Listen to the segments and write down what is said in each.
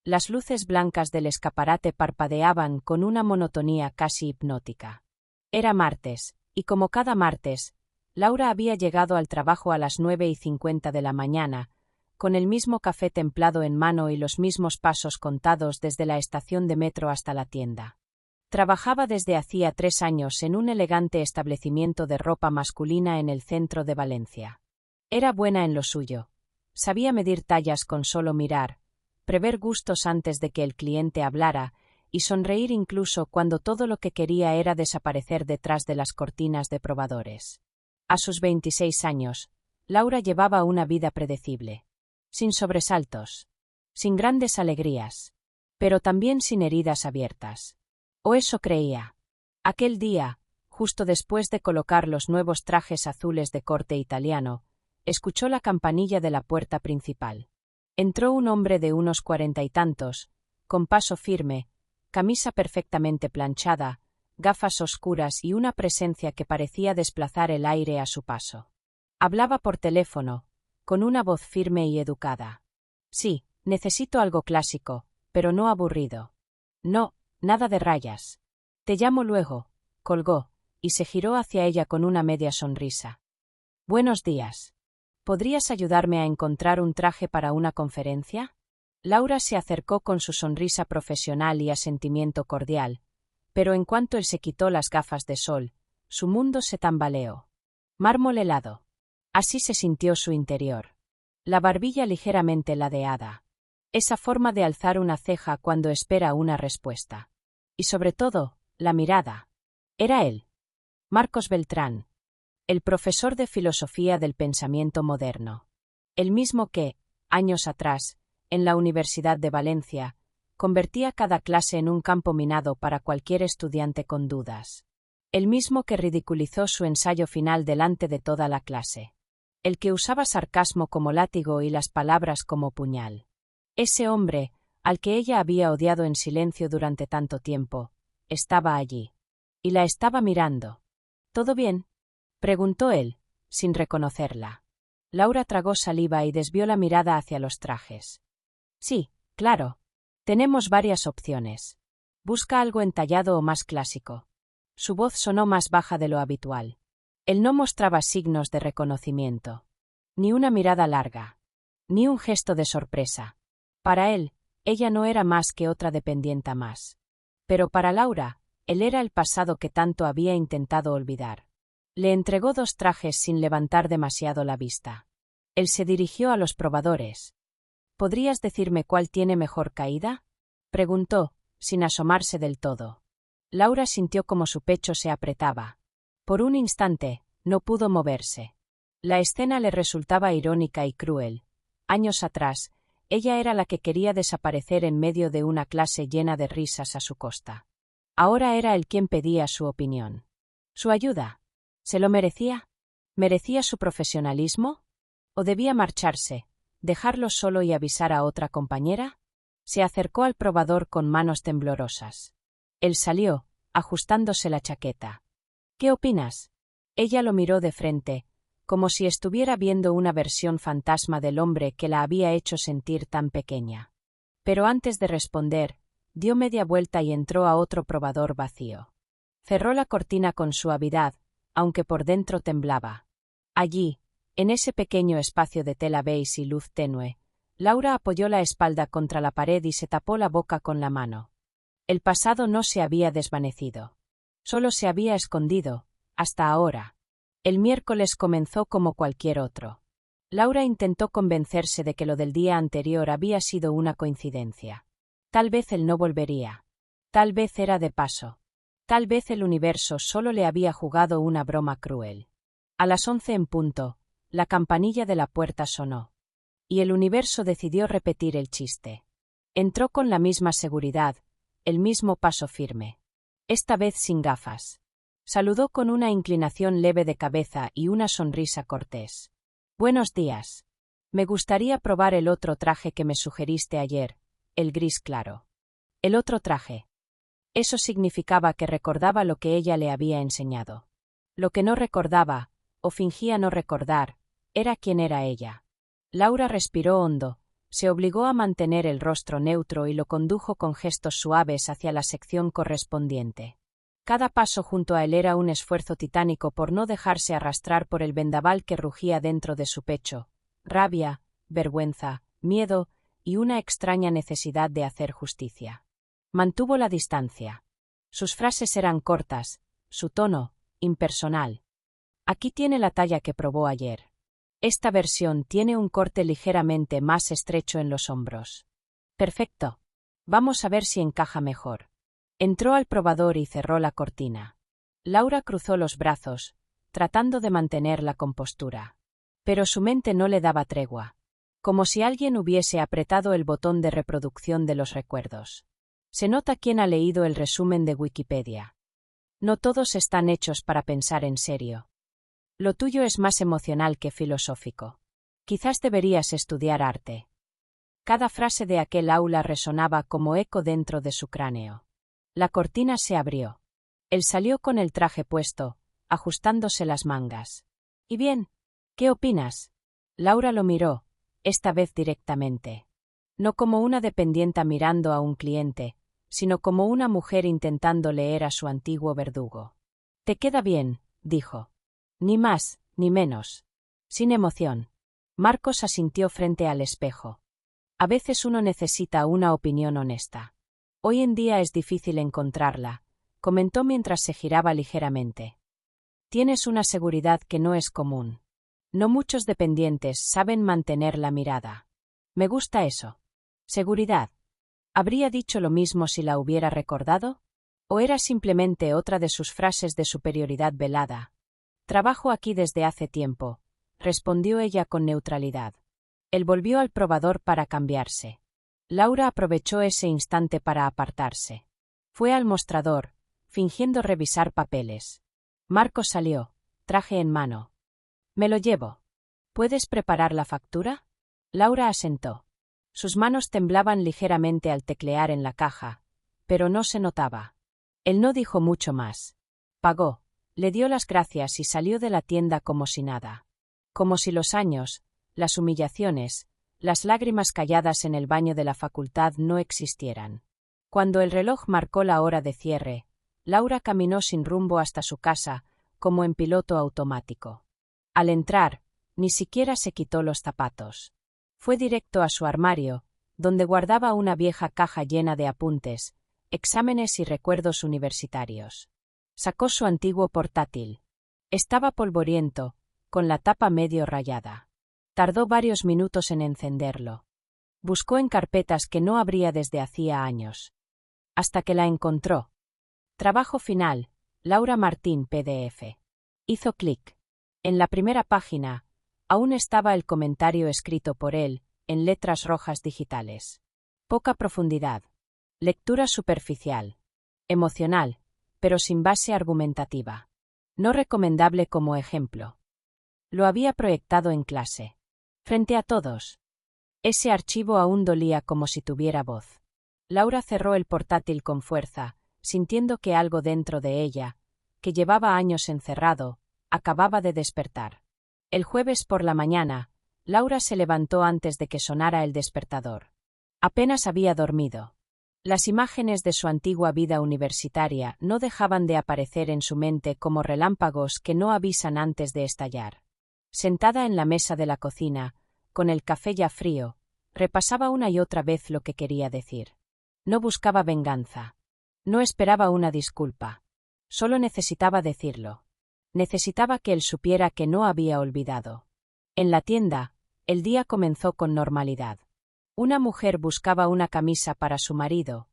Las luces blancas del escaparate parpadeaban con una monotonía casi hipnótica. Era martes, y como cada martes, Laura había llegado al trabajo a las 9:50 de la mañana, con el mismo café templado en mano y los mismos pasos contados desde la estación de metro hasta la tienda. Trabajaba desde hacía 3 años en un elegante establecimiento de ropa masculina en el centro de Valencia. Era buena en lo suyo. Sabía medir tallas con solo mirar, prever gustos antes de que el cliente hablara, y sonreír incluso cuando todo lo que quería era desaparecer detrás de las cortinas de probadores. A sus 26 años, Laura llevaba una vida predecible. Sin sobresaltos. Sin grandes alegrías. Pero también sin heridas abiertas. O eso creía. Aquel día, justo después de colocar los nuevos trajes azules de corte italiano, escuchó la campanilla de la puerta principal. Entró un hombre de unos 40 y tantos, con paso firme, camisa perfectamente planchada, gafas oscuras y una presencia que parecía desplazar el aire a su paso. Hablaba por teléfono, con una voz firme y educada. Sí, necesito algo clásico, pero no aburrido. No, nada de rayas. Te llamo luego, colgó, y se giró hacia ella con una media sonrisa. Buenos días. ¿Podrías ayudarme a encontrar un traje para una conferencia? Laura se acercó con su sonrisa profesional y asentimiento cordial, pero en cuanto él se quitó las gafas de sol, su mundo se tambaleó. Mármol helado. Así se sintió su interior. La barbilla ligeramente ladeada. Esa forma de alzar una ceja cuando espera una respuesta. Y sobre todo, la mirada. Era él. Marcos Beltrán. El profesor de filosofía del pensamiento moderno. El mismo que, años atrás, en la Universidad de Valencia, convertía cada clase en un campo minado para cualquier estudiante con dudas. El mismo que ridiculizó su ensayo final delante de toda la clase. El que usaba sarcasmo como látigo y las palabras como puñal. Ese hombre, al que ella había odiado en silencio durante tanto tiempo, estaba allí. Y la estaba mirando. ¿Todo bien?, preguntó él, sin reconocerla. Laura tragó saliva y desvió la mirada hacia los trajes. Sí, claro. Tenemos varias opciones. Busca algo entallado o más clásico. Su voz sonó más baja de lo habitual. Él no mostraba signos de reconocimiento. Ni una mirada larga. Ni un gesto de sorpresa. Para él, ella no era más que otra dependienta más. Pero para Laura, él era el pasado que tanto había intentado olvidar. Le entregó 2 trajes sin levantar demasiado la vista. Él se dirigió a los probadores. ¿Podrías decirme cuál tiene mejor caída?, preguntó, sin asomarse del todo. Laura sintió como su pecho se apretaba. Por un instante, no pudo moverse. La escena le resultaba irónica y cruel. Años atrás, ella era la que quería desaparecer en medio de una clase llena de risas a su costa. Ahora era él quien pedía su opinión. Su ayuda. ¿Se lo merecía? ¿Merecía su profesionalismo? ¿O debía marcharse, dejarlo solo y avisar a otra compañera? Se acercó al probador con manos temblorosas. Él salió, ajustándose la chaqueta. ¿Qué opinas? Ella lo miró de frente, como si estuviera viendo una versión fantasma del hombre que la había hecho sentir tan pequeña. Pero antes de responder, dio media vuelta y entró a otro probador vacío. Cerró la cortina con suavidad, aunque por dentro temblaba. Allí, en ese pequeño espacio de tela beige y luz tenue, Laura apoyó la espalda contra la pared y se tapó la boca con la mano. El pasado no se había desvanecido. Solo se había escondido, hasta ahora. El miércoles comenzó como cualquier otro. Laura intentó convencerse de que lo del día anterior había sido una coincidencia. Tal vez él no volvería. Tal vez era de paso. Tal vez el universo solo le había jugado una broma cruel. A las 11 en punto, la campanilla de la puerta sonó. Y el universo decidió repetir el chiste. Entró con la misma seguridad, el mismo paso firme. Esta vez sin gafas. Saludó con una inclinación leve de cabeza y una sonrisa cortés. Buenos días. Me gustaría probar el otro traje que me sugeriste ayer, el gris claro. El otro traje. Eso significaba que recordaba lo que ella le había enseñado. Lo que no recordaba, o fingía no recordar, era quién era ella. Laura respiró hondo, Se obligó a mantener el rostro neutro y lo condujo con gestos suaves hacia la sección correspondiente. Cada paso junto a él era un esfuerzo titánico por no dejarse arrastrar por el vendaval que rugía dentro de su pecho: rabia, vergüenza, miedo y una extraña necesidad de hacer justicia. Mantuvo la distancia. Sus frases eran cortas, su tono, impersonal. Aquí tiene la talla que probó ayer. Esta versión tiene un corte ligeramente más estrecho en los hombros. Perfecto. Vamos a ver si encaja mejor. Entró al probador y cerró la cortina. Laura cruzó los brazos, tratando de mantener la compostura. Pero su mente no le daba tregua. Como si alguien hubiese apretado el botón de reproducción de los recuerdos. Se nota quién ha leído el resumen de Wikipedia. No todos están hechos para pensar en serio. Lo tuyo es más emocional que filosófico. Quizás deberías estudiar arte. Cada frase de aquel aula resonaba como eco dentro de su cráneo. La cortina se abrió. Él salió con el traje puesto, ajustándose las mangas. ¿Y bien? ¿Qué opinas? Laura lo miró, esta vez directamente. No como una dependienta mirando a un cliente, sino como una mujer intentando leer a su antiguo verdugo. Te queda bien, dijo. Ni más, ni menos. Sin emoción. Marcos asintió frente al espejo. A veces uno necesita una opinión honesta. Hoy en día es difícil encontrarla, comentó mientras se giraba ligeramente. Tienes una seguridad que no es común. No muchos dependientes saben mantener la mirada. Me gusta eso. Seguridad. ¿Habría dicho lo mismo si la hubiera recordado? ¿O era simplemente otra de sus frases de superioridad velada? Trabajo aquí desde hace tiempo, respondió ella con neutralidad. Él volvió al probador para cambiarse. Laura aprovechó ese instante para apartarse. Fue al mostrador, fingiendo revisar papeles. Marcos salió, traje en mano. Me lo llevo. ¿Puedes preparar la factura? Laura asentó. Sus manos temblaban ligeramente al teclear en la caja, pero no se notaba. Él no dijo mucho más. Pagó, le dio las gracias y salió de la tienda como si nada. Como si los años, las humillaciones, las lágrimas calladas en el baño de la facultad no existieran. Cuando el reloj marcó la hora de cierre, Laura caminó sin rumbo hasta su casa, como en piloto automático. Al entrar, ni siquiera se quitó los zapatos. Fue directo a su armario, donde guardaba una vieja caja llena de apuntes, exámenes y recuerdos universitarios. Sacó su antiguo portátil. Estaba polvoriento, con la tapa medio rayada. Tardó varios minutos en encenderlo. Buscó en carpetas que no abría desde hacía años. Hasta que la encontró. Trabajo final, Laura Martín PDF. Hizo clic. En la primera página, aún estaba el comentario escrito por él, en letras rojas digitales. Poca profundidad. Lectura superficial. Emocional, pero sin base argumentativa. No recomendable como ejemplo. Lo había proyectado en clase. Frente a todos. Ese archivo aún dolía como si tuviera voz. Laura cerró el portátil con fuerza, sintiendo que algo dentro de ella, que llevaba años encerrado, acababa de despertar. El jueves por la mañana, Laura se levantó antes de que sonara el despertador. Apenas había dormido. Las imágenes de su antigua vida universitaria no dejaban de aparecer en su mente como relámpagos que no avisan antes de estallar. Sentada en la mesa de la cocina, con el café ya frío, repasaba una y otra vez lo que quería decir. No buscaba venganza. No esperaba una disculpa. Solo necesitaba decirlo. Necesitaba que él supiera que no había olvidado. En la tienda, el día comenzó con normalidad. Una mujer buscaba una camisa para su marido.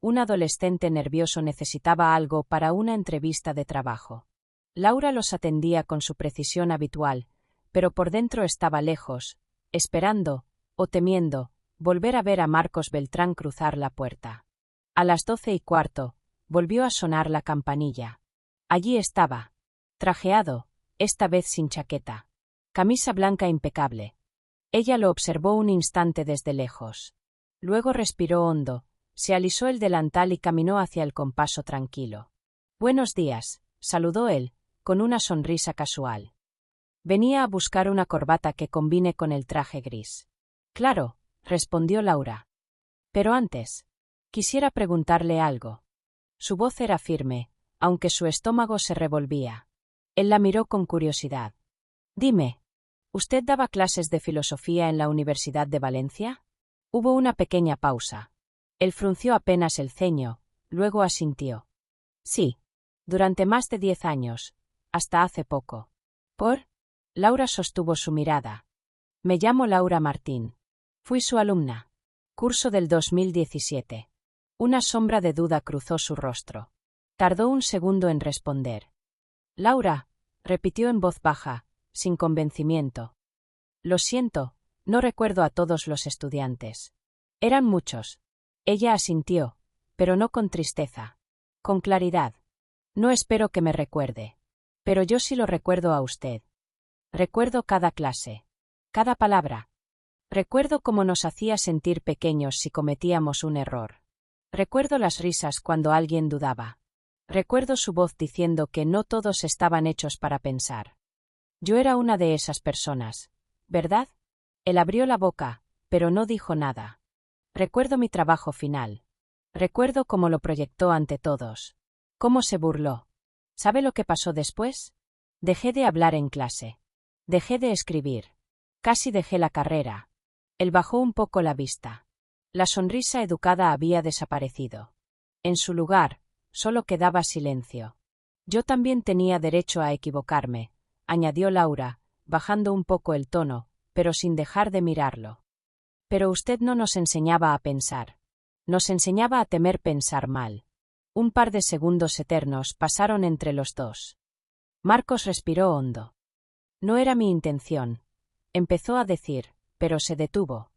Un adolescente nervioso necesitaba algo para una entrevista de trabajo. Laura los atendía con su precisión habitual, pero por dentro estaba lejos, esperando, o temiendo, volver a ver a Marcos Beltrán cruzar la puerta. A las 12:15, volvió a sonar la campanilla. Allí estaba. Trajeado, esta vez sin chaqueta. Camisa blanca impecable. Ella lo observó un instante desde lejos. Luego respiró hondo, se alisó el delantal y caminó hacia el compaso tranquilo. Buenos días, saludó él, con una sonrisa casual. Venía a buscar una corbata que combine con el traje gris. Claro, respondió Laura. Pero antes, quisiera preguntarle algo. Su voz era firme, aunque su estómago se revolvía. Él la miró con curiosidad. Dime, ¿usted daba clases de filosofía en la Universidad de Valencia? Hubo una pequeña pausa. Él frunció apenas el ceño, luego asintió. Sí, durante más de 10 años, hasta hace poco. ¿Por? Laura sostuvo su mirada. Me llamo Laura Martín. Fui su alumna. Curso del 2017. Una sombra de duda cruzó su rostro. Tardó un segundo en responder. Laura, repitió en voz baja, sin convencimiento. Lo siento, no recuerdo a todos los estudiantes. Eran muchos. Ella asintió, pero no con tristeza. Con claridad. No espero que me recuerde. Pero yo sí lo recuerdo a usted. Recuerdo cada clase. Cada palabra. Recuerdo cómo nos hacía sentir pequeños si cometíamos un error. Recuerdo las risas cuando alguien dudaba. Recuerdo su voz diciendo que no todos estaban hechos para pensar. Yo era una de esas personas, ¿verdad? Él abrió la boca, pero no dijo nada. Recuerdo mi trabajo final. Recuerdo cómo lo proyectó ante todos. Cómo se burló. ¿Sabe lo que pasó después? Dejé de hablar en clase. Dejé de escribir. Casi dejé la carrera. Él bajó un poco la vista. La sonrisa educada había desaparecido. En su lugar, solo quedaba silencio. Yo también tenía derecho a equivocarme, añadió Laura, bajando un poco el tono, pero sin dejar de mirarlo. Pero usted no nos enseñaba a pensar. Nos enseñaba a temer pensar mal. Un par de segundos eternos pasaron entre los dos. Marcos respiró hondo. No era mi intención. Empezó a decir, pero se detuvo.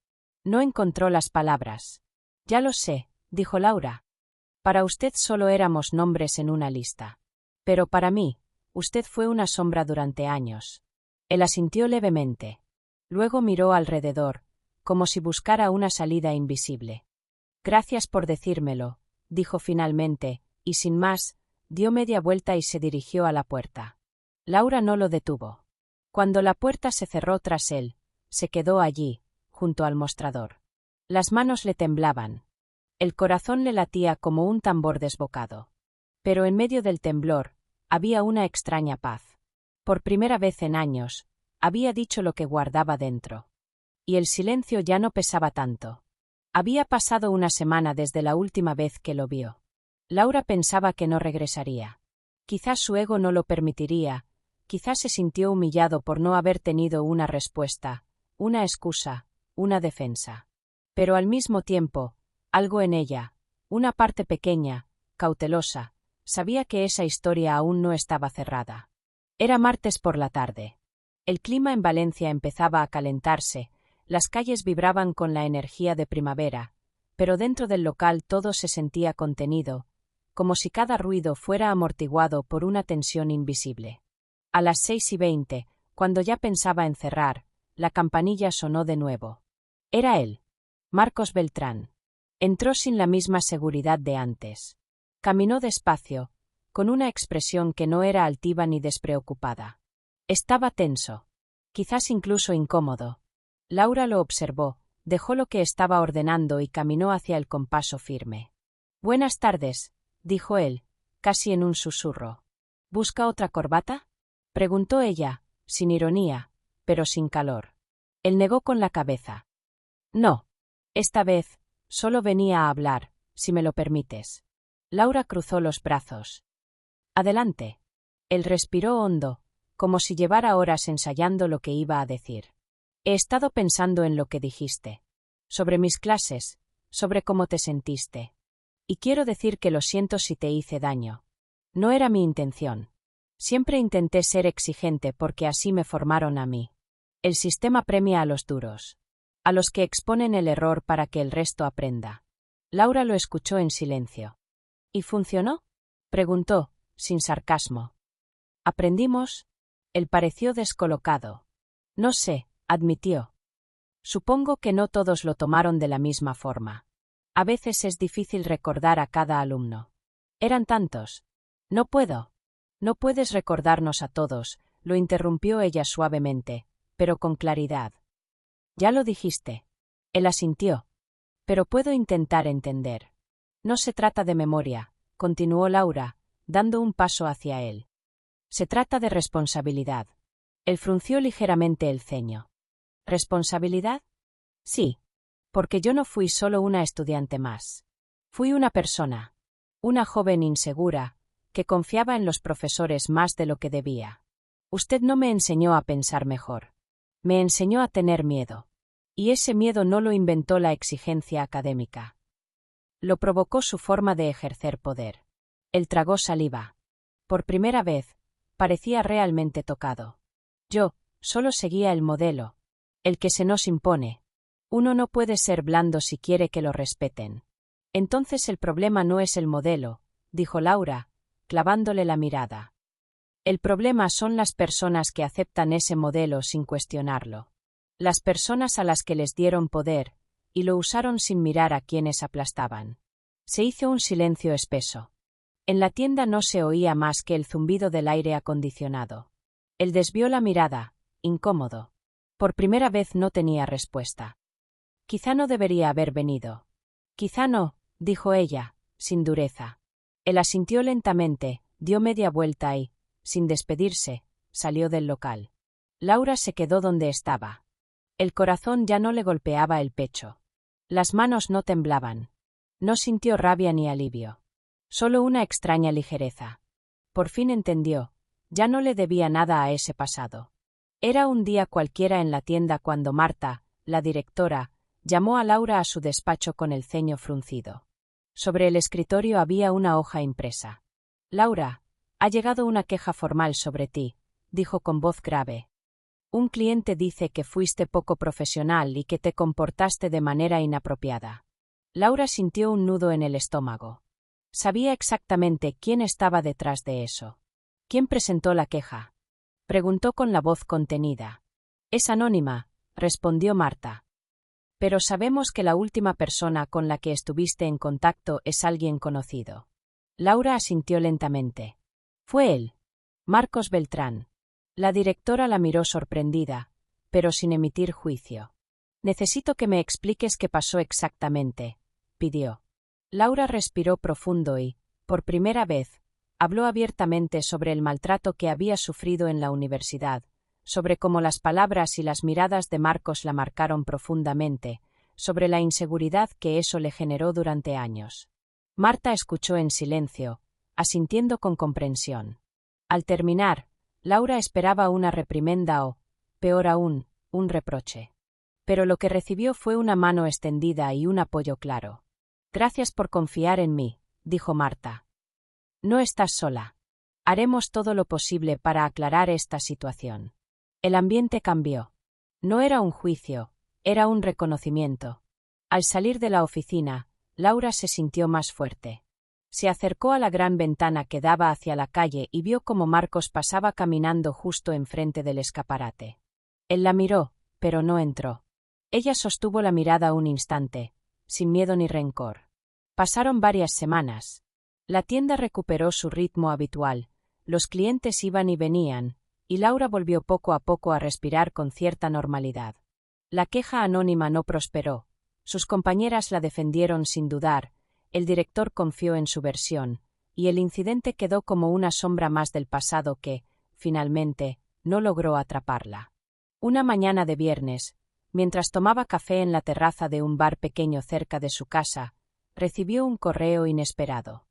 No encontró las palabras. Ya lo sé, dijo Laura. Para usted solo éramos nombres en una lista. Pero para mí, usted fue una sombra durante años. Él asintió levemente. Luego miró alrededor, como si buscara una salida invisible. Gracias por decírmelo, dijo finalmente, y sin más, dio media vuelta y se dirigió a la puerta. Laura no lo detuvo. Cuando la puerta se cerró tras él, se quedó allí, junto al mostrador. Las manos le temblaban. El corazón le latía como un tambor desbocado. Pero en medio del temblor, había una extraña paz. Por primera vez en años, había dicho lo que guardaba dentro. Y el silencio ya no pesaba tanto. Había pasado una semana desde la última vez que lo vio. Laura pensaba que no regresaría. Quizás su ego no lo permitiría, quizás se sintió humillado por no haber tenido una respuesta, una excusa, una defensa. Pero al mismo tiempo, algo en ella, una parte pequeña, cautelosa, sabía que esa historia aún no estaba cerrada. Era martes por la tarde. El clima en Valencia empezaba a calentarse, las calles vibraban con la energía de primavera, pero dentro del local todo se sentía contenido, como si cada ruido fuera amortiguado por una tensión invisible. A las 6:20, cuando ya pensaba en cerrar, la campanilla sonó de nuevo. Era él, Marcos Beltrán. Entró sin la misma seguridad de antes. Caminó despacio, con una expresión que no era altiva ni despreocupada. Estaba tenso, quizás incluso incómodo. Laura lo observó, dejó lo que estaba ordenando y caminó hacia el con paso firme. Buenas tardes, dijo él, casi en un susurro. ¿Busca otra corbata? Preguntó ella, sin ironía, pero sin calor. Él negó con la cabeza. No. Esta vez, solo venía a hablar, si me lo permites. Laura cruzó los brazos. Adelante. Él respiró hondo, como si llevara horas ensayando lo que iba a decir. He estado pensando en lo que dijiste. Sobre mis clases, sobre cómo te sentiste. Y quiero decir que lo siento si te hice daño. No era mi intención. Siempre intenté ser exigente porque así me formaron a mí. El sistema premia a los duros. A los que exponen el error para que el resto aprenda. Laura lo escuchó en silencio. ¿Y funcionó? Preguntó, sin sarcasmo. ¿Aprendimos? Él pareció descolocado. No sé, admitió. Supongo que no todos lo tomaron de la misma forma. A veces es difícil recordar a cada alumno. Eran tantos. No puedo. No puedes recordarnos a todos, lo interrumpió ella suavemente, pero con claridad. Ya lo dijiste. Él asintió. Pero puedo intentar entender. No se trata de memoria, continuó Laura, dando un paso hacia él. Se trata de responsabilidad. Él frunció ligeramente el ceño. ¿Responsabilidad? Sí. Porque yo no fui solo una estudiante más. Fui una persona. Una joven insegura, que confiaba en los profesores más de lo que debía. Usted no me enseñó a pensar mejor. Me enseñó a tener miedo. Y ese miedo no lo inventó la exigencia académica. Lo provocó su forma de ejercer poder. Él tragó saliva. Por primera vez, parecía realmente tocado. Yo, solo seguía el modelo. El que se nos impone. Uno no puede ser blando si quiere que lo respeten. Entonces el problema no es el modelo, dijo Laura, clavándole la mirada. El problema son las personas que aceptan ese modelo sin cuestionarlo. Las personas a las que les dieron poder, y lo usaron sin mirar a quienes aplastaban. Se hizo un silencio espeso. En la tienda no se oía más que el zumbido del aire acondicionado. Él desvió la mirada, incómodo. Por primera vez no tenía respuesta. Quizá no debería haber venido. Quizá no, dijo ella, sin dureza. Él asintió lentamente, dio media vuelta y, sin despedirse, salió del local. Laura se quedó donde estaba. El corazón ya no le golpeaba el pecho. Las manos no temblaban. No sintió rabia ni alivio. Solo una extraña ligereza. Por fin entendió. Ya no le debía nada a ese pasado. Era un día cualquiera en la tienda cuando Marta, la directora, llamó a Laura a su despacho con el ceño fruncido. Sobre el escritorio había una hoja impresa. Laura, ha llegado una queja formal sobre ti, dijo con voz grave. Un cliente dice que fuiste poco profesional y que te comportaste de manera inapropiada. Laura sintió un nudo en el estómago. Sabía exactamente quién estaba detrás de eso. ¿Quién presentó la queja? Preguntó con la voz contenida. Es anónima, respondió Marta. Pero sabemos que la última persona con la que estuviste en contacto es alguien conocido. Laura asintió lentamente. Fue él. Marcos Beltrán. La directora la miró sorprendida, pero sin emitir juicio. Necesito que me expliques qué pasó exactamente, pidió. Laura respiró profundo y, por primera vez, habló abiertamente sobre el maltrato que había sufrido en la universidad, sobre cómo las palabras y las miradas de Marcos la marcaron profundamente, sobre la inseguridad que eso le generó durante años. Marta escuchó en silencio, asintiendo con comprensión. Al terminar, Laura esperaba una reprimenda o, peor aún, un reproche. Pero lo que recibió fue una mano extendida y un apoyo claro. Gracias por confiar en mí, dijo Marta. No estás sola. Haremos todo lo posible para aclarar esta situación. El ambiente cambió. No era un juicio, era un reconocimiento. Al salir de la oficina, Laura se sintió más fuerte. Se acercó a la gran ventana que daba hacia la calle y vio cómo Marcos pasaba caminando justo enfrente del escaparate. Él la miró, pero no entró. Ella sostuvo la mirada un instante, sin miedo ni rencor. Pasaron varias semanas. La tienda recuperó su ritmo habitual, los clientes iban y venían, y Laura volvió poco a poco a respirar con cierta normalidad. La queja anónima no prosperó, sus compañeras la defendieron sin dudar, el director confió en su versión, y el incidente quedó como una sombra más del pasado que, finalmente, no logró atraparla. Una mañana de viernes, mientras tomaba café en la terraza de un bar pequeño cerca de su casa, recibió un correo inesperado.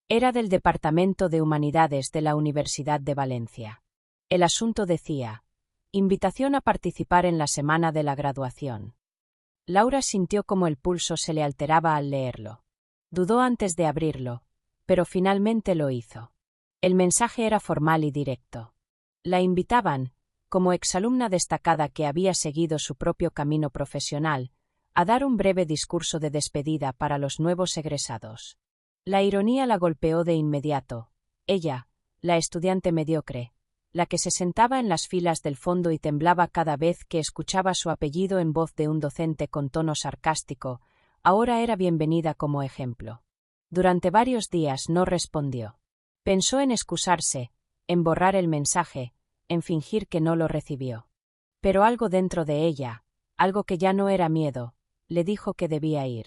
Era del Departamento de Humanidades de la Universidad de Valencia. El asunto decía: invitación a participar en la semana de la graduación. Laura sintió como el pulso se le alteraba al leerlo. Dudó antes de abrirlo, pero finalmente lo hizo. El mensaje era formal y directo. La invitaban, como exalumna destacada que había seguido su propio camino profesional, a dar un breve discurso de despedida para los nuevos egresados. La ironía la golpeó de inmediato. Ella, la estudiante mediocre, la que se sentaba en las filas del fondo y temblaba cada vez que escuchaba su apellido en voz de un docente con tono sarcástico, ahora era bienvenida como ejemplo. Durante varios días no respondió. Pensó en excusarse, en borrar el mensaje, en fingir que no lo recibió. Pero algo dentro de ella, algo que ya no era miedo, le dijo que debía ir.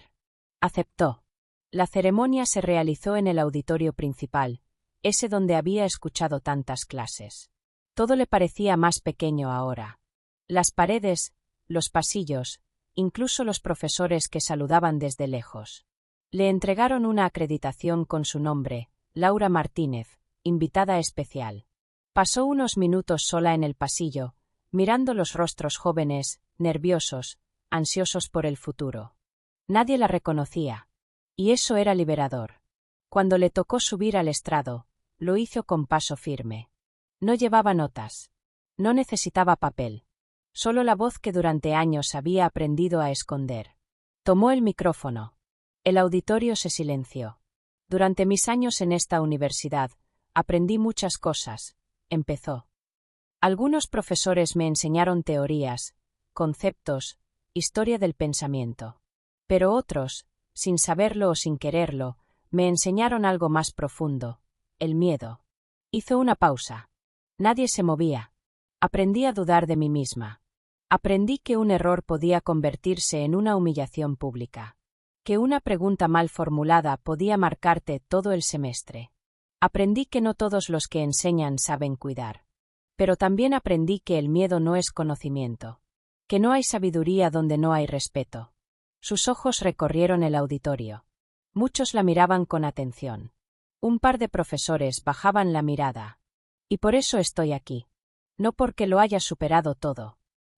Aceptó. La ceremonia se realizó en el auditorio principal, ese donde había escuchado tantas clases. Todo le parecía más pequeño ahora. Las paredes, los pasillos, incluso los profesores que saludaban desde lejos. Le entregaron una acreditación con su nombre, Laura Martínez, invitada especial. Pasó unos minutos sola en el pasillo, mirando los rostros jóvenes, nerviosos, ansiosos por el futuro. Nadie la reconocía. Y eso era liberador. Cuando le tocó subir al estrado, lo hizo con paso firme. No llevaba notas. No necesitaba papel. Solo la voz que durante años había aprendido a esconder. Tomó el micrófono. El auditorio se silenció. Durante mis años en esta universidad, aprendí muchas cosas, empezó. Algunos profesores me enseñaron teorías, conceptos, historia del pensamiento. Pero otros, sin saberlo o sin quererlo, me enseñaron algo más profundo, el miedo. Hizo una pausa. Nadie se movía. Aprendí a dudar de mí misma. Aprendí que un error podía convertirse en una humillación pública. Que una pregunta mal formulada podía marcarte todo el semestre. Aprendí que no todos los que enseñan saben cuidar. Pero también aprendí que el miedo no es conocimiento. Que no hay sabiduría donde no hay respeto. Sus ojos recorrieron el auditorio. Muchos la miraban con atención. Un par de profesores bajaban la mirada. Y por eso estoy aquí. No porque lo haya superado todo,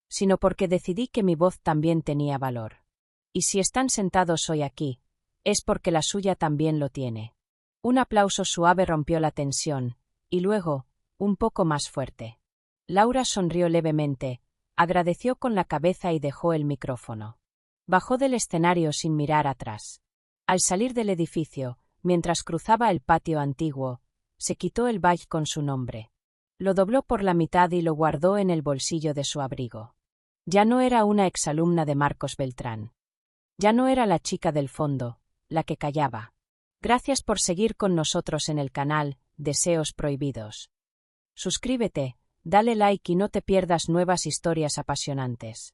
sino porque decidí que mi voz también tenía valor. Y si están sentados hoy aquí, es porque la suya también lo tiene. Un aplauso suave rompió la tensión, y luego, un poco más fuerte. Laura sonrió levemente, agradeció con la cabeza y dejó el micrófono. Bajó del escenario sin mirar atrás. Al salir del edificio, mientras cruzaba el patio antiguo, se quitó el badge con su nombre. Lo dobló por la mitad y lo guardó en el bolsillo de su abrigo. Ya no era una exalumna de Marcos Beltrán. Ya no era la chica del fondo, la que callaba. Gracias por seguir con nosotros en el canal Deseos Prohibidos. Suscríbete, dale like y no te pierdas nuevas historias apasionantes.